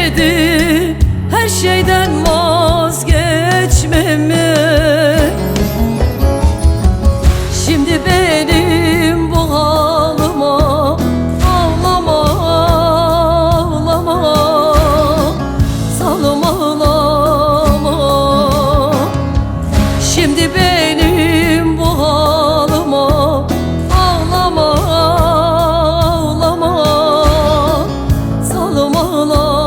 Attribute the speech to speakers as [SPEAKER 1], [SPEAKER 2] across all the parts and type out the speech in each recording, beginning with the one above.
[SPEAKER 1] istedi her şeyden vazgeçmemi. Şimdi benim bu halıma ağlama, ağlama, salım ağlama. Şimdi benim bu halıma ağlama, ağlama, salım ağlama.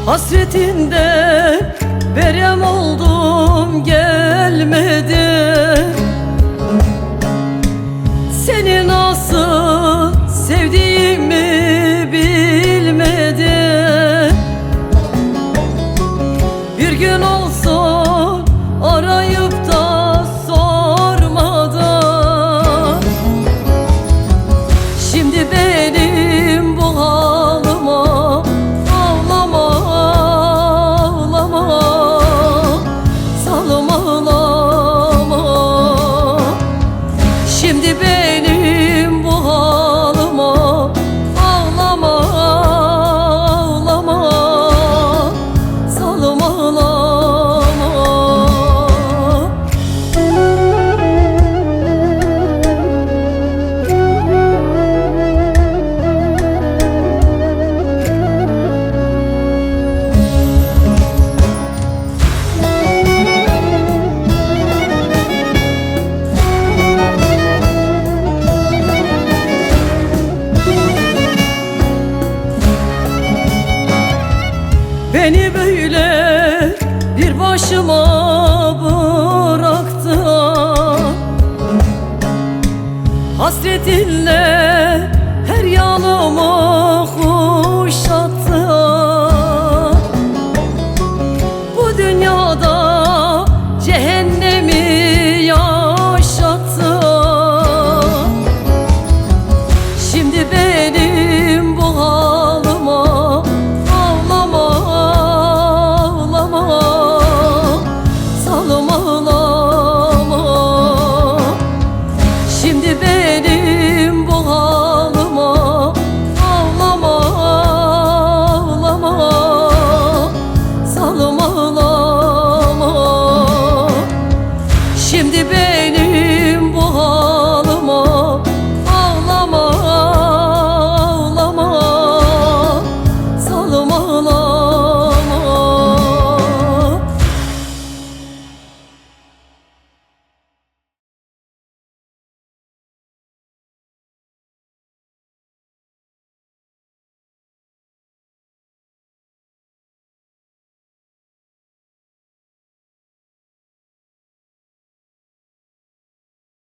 [SPEAKER 1] Hasretinden berem oldum, gelmedi. Seni nasıl sevdiğimi bilmedi. Bir gün olsun arayıp da sormadı. Şimdi benim bu halıma ağlama, ağlama, salım ağlama. Şimdi benim bu halıma ağlama, ağlama, salım ağlama. Beni böyle bir başıma bıraktı. Hasretinle